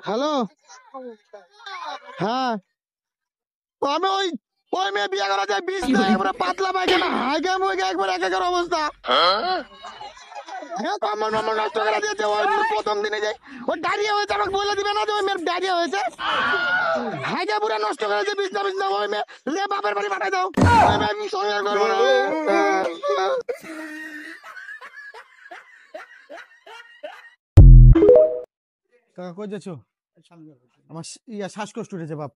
Hello, হ্যাঁ আমি ওই মেয়ে বিয়ে করা যায় 20 না, এবারে পাতলা পায়খানা হাইগাম হয়ে গেছে একবার একাকার অবস্থা। হ্যাঁ কমন নষ্ট করে দিয়েছে। ওই প্রথম দিনে যাই ওই ডায়রিয়া হয়েছে, আমাকে বলে দিবে না যে ওই মেয়ের ডায়রিয়া হয়েছে। হাইগা পুরো নষ্ট করে দিয়েছে বিছনা ওই মেয়ে লে বাপের বাড়ি পাঠাই দাও। আমি সঙ্গে করবো না। কাকা কই যাচ্ছ? আমার শ্বাসকষ্ট উঠেছে বাপ।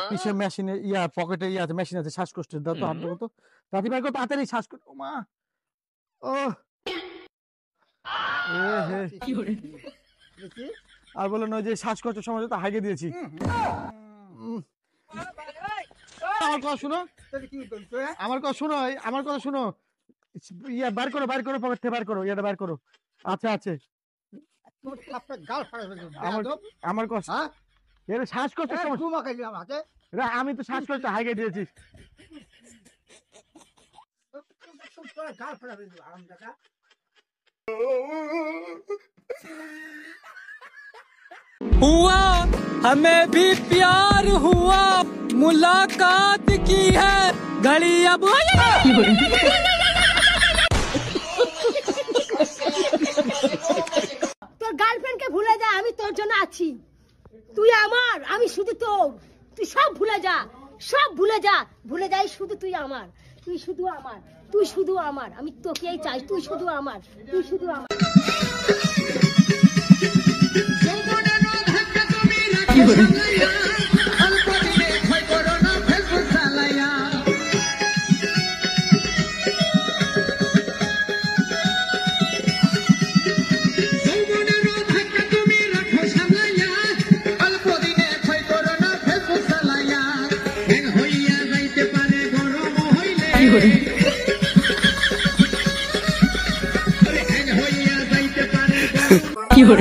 পিছে মেশিনে পকেটে আছে, মেশিন আছে শ্বাসকষ্ট। দাও তো হাত দেবো তো রাতি ভাই, তাড়াতাড়ি শ্বাসকষ্ট। ও মা, ও আর বলো না যে শ্বাসকষ্ট সময় তো হাইগে দিয়েছি। আমার কথা শুনো, আমার কথা শুনো, আমার কথা শুনো। বার করো পকেট থেকে, বার করো বার করো। আচ্ছা আছে আমার কথা, শ্বাসকষ্ট আমি তো শ্বাসকষ্ট হাইগে দিয়েছি। हुआ हमें भी प्यार हुआ, मुलाकात की है घड़ी अब। তোর গার্লফ্রেন্ড কে ভুলে যা, আমি তোর জন্য আছি। তুই আমার, আমি শুধু তোর। তুই সব ভুলে যা, সব ভুলে যা, ভুলে যাই শুধু তুই আমার, তুই শুধু আমার, তুই শুধু আমার। আমি তোকেই চাই, তুই শুধু আমার, তুই শুধু আমার।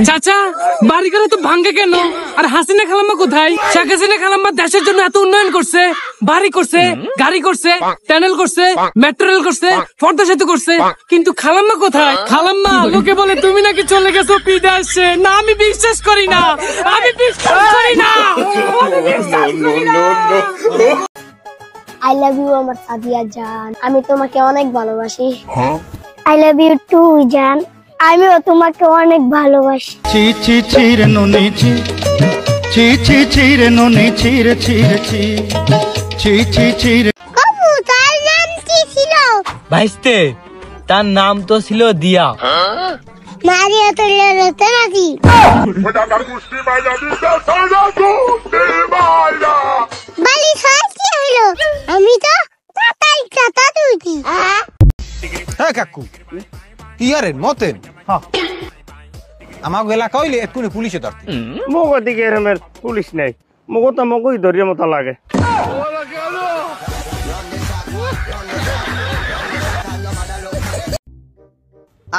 চাচা বাড়ি করে তো ভাঙ্গে কেন? আর হাসিনা খালাম্মা কোথায়? শেখ হাসিনা খালাম্মা দেশের জন্য এত উন্নয়ন করছে, বাড়ি করছে, গাড়ি করছে, টানেল করছে, মেট্রো রেল করছে, পদ্মা সেতু করছে, কিন্তু খালাম্মা কোথায়? খালাম্মা লোকে বলে তুমি নাকি চলে গেছো বিদেশে। না, আমি বিশ্বাস করি না, আমি বিশ্বাস করি না। আই লাভ ইউ আমার সাদিয়া জান, আমি তোমাকে অনেক ভালোবাসি। আই লাভ ইউ টু জান, আমিও তোমাকে অনেক ভালোবাসি। ছি ছি ছি রে ননি ছি, ছি ছি ছি রে ননি ছি রে ছি রে ছি, ছি ছি ছি রে। বাবু তার নাম কি ছিল? ভাইস্তে তার নাম তো ছিল দিয়া। মারিয়া তো লেতে নাকি? বালি সাজ কি হলো? আমি তো তাতাই কাটা দুইটি। হ্যাঁ কাকু কি আরেন মতেন? আমাকে এলাকা হইলে এক্ষুনি পুলিশে ধরতে। মগো দিকে এরমের পুলিশ নেই, মগো তো মগোই ধরিয়ে মতো লাগে।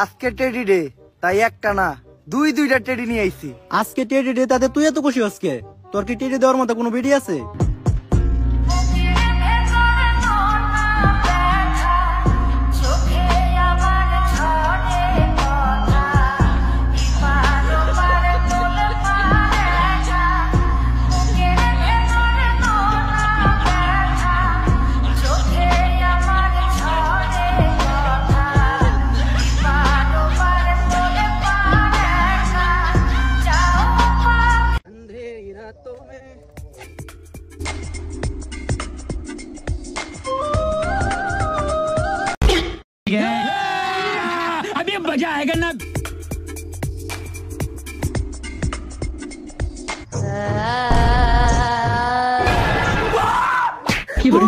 আজকে টেডি ডে, তাই একটা না দুইটা টেডি নিয়ে আইছি। আজকে টেডি ডে, তাতে তুই এত খুশি আজকে? তোর কি টেডি দেওয়ার মতো কোনো ভিডিও আছে? अभी मजा आएगा ना। কি বলি?